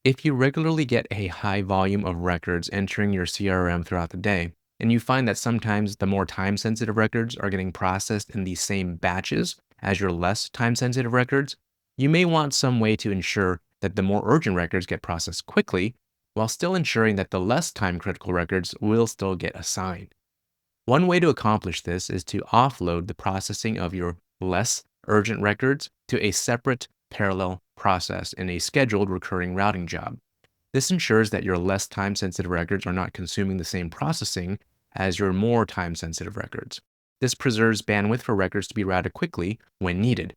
If you regularly get a high volume of records entering your CRM throughout the day, and you find that sometimes the more time sensitive records are getting processed in the same batches as your less time sensitive records, you may want some way to ensure that the more urgent records get processed quickly, while still ensuring that the less time critical records will still get assigned. One way to accomplish this is to offload the processing of your less urgent records to a separate parallel process in a scheduled recurring routing job. This ensures that your less time sensitive records are not consuming the same processing as your more time sensitive records. This preserves bandwidth for records to be routed quickly when needed.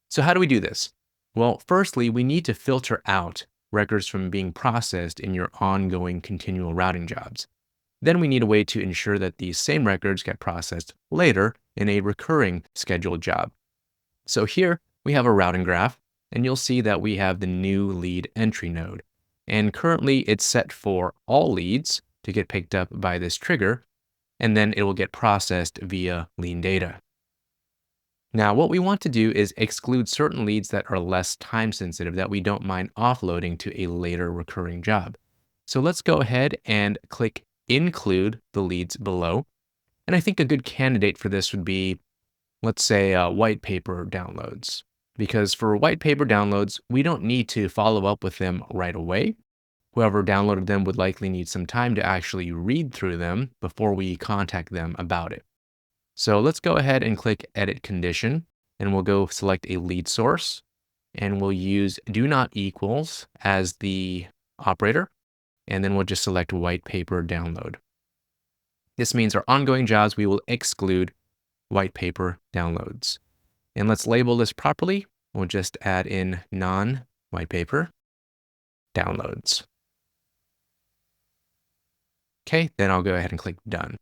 So, how do we do this? Well, firstly, we need to filter out records from being processed in your ongoing continual routing jobs. Then we need a way to ensure that these same records get processed later in a recurring scheduled job. So here we have a routing graph, and you'll see that we have the new lead entry node. And currently it's set for all leads to get picked up by this trigger, and then it will get processed via LeanData. Now, what we want to do is exclude certain leads that are less time sensitive that we don't mind offloading to a later recurring job. So let's go ahead and click include the leads below. And I think a good candidate for this would be, let's say, white paper downloads. Because for white paper downloads, we don't need to follow up with them right away. Whoever downloaded them would likely need some time to actually read through them before we contact them about it. So let's go ahead and click Edit Condition, and we'll go select a lead source, and we'll use do not equals as the operator, and then we'll just select white paper download. This means our ongoing jobs, we will exclude white paper downloads. And let's label this properly. We'll just add in non-white paper downloads. Okay, then I'll go ahead and click Done.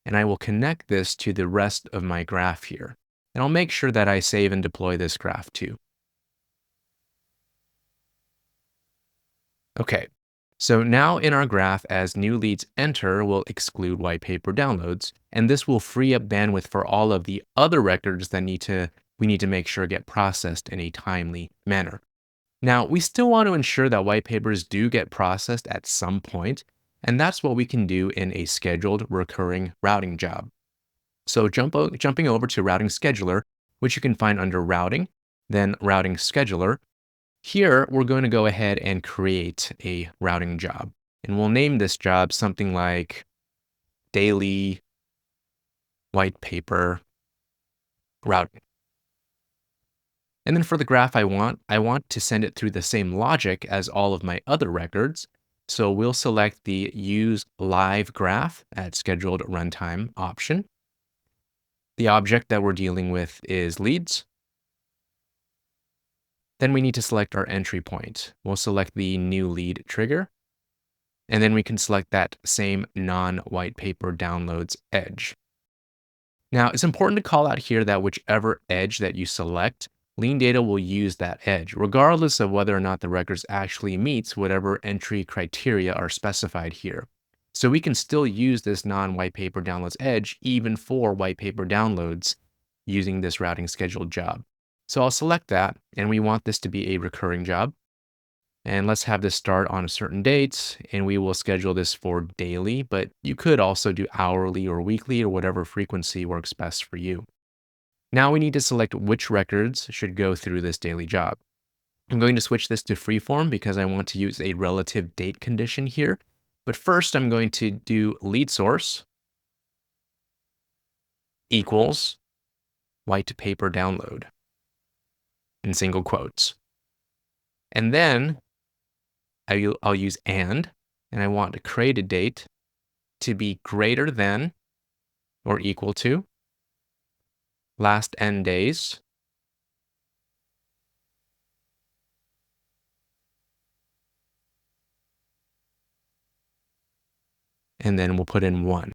And I will connect this to the rest of my graph here. And I'll make sure that I save and deploy this graph too. Okay, so now in our graph, as new leads enter, we'll exclude white paper downloads, and this will free up bandwidth for all of the other records that we need to make sure get processed in a timely manner. Now, we still want to ensure that white papers do get processed at some point, and that's what we can do in a scheduled recurring routing job. So jumping over to Routing Scheduler, which you can find under Routing, then Routing Scheduler. Here, we're going to go ahead and create a routing job. And we'll name this job something like Daily White Paper Routing. And then for the graph I want to send it through the same logic as all of my other records. So we'll select the Use Live Graph at Scheduled Runtime option. The object that we're dealing with is leads. Then we need to select our entry point. We'll select the new lead trigger. And then we can select that same non-white paper downloads edge. Now, it's important to call out here that whichever edge that you select, LeanData will use that edge, regardless of whether or not the records actually meets whatever entry criteria are specified here. So we can still use this non-white paper downloads edge even for white paper downloads using this routing scheduled job. So I'll select that, and we want this to be a recurring job. And let's have this start on a certain date, and we will schedule this for daily, but you could also do hourly or weekly or whatever frequency works best for you. Now we need to select which records should go through this daily job. I'm going to switch this to freeform because I want to use a relative date condition here. But first, I'm going to do lead source equals white paper download in single quotes. And then I'll use and I want to create a date to be greater than or equal to last n days and then we'll put in 1.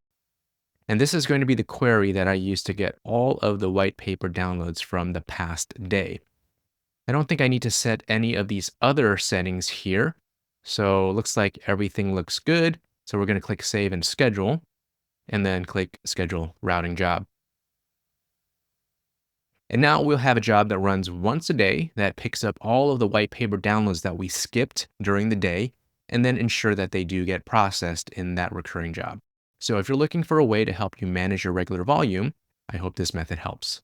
And this is going to be the query that I use to get all of the white paper downloads from the past day. I don't think I need to set any of these other settings here. So it looks like everything looks good. So we're going to click Save and Schedule, and then click Schedule Routing Job. And now we'll have a job that runs once a day that picks up all of the white paper downloads that we skipped during the day and then ensure that they do get processed in that recurring job. So if you're looking for a way to help you manage your regular volume, I hope this method helps.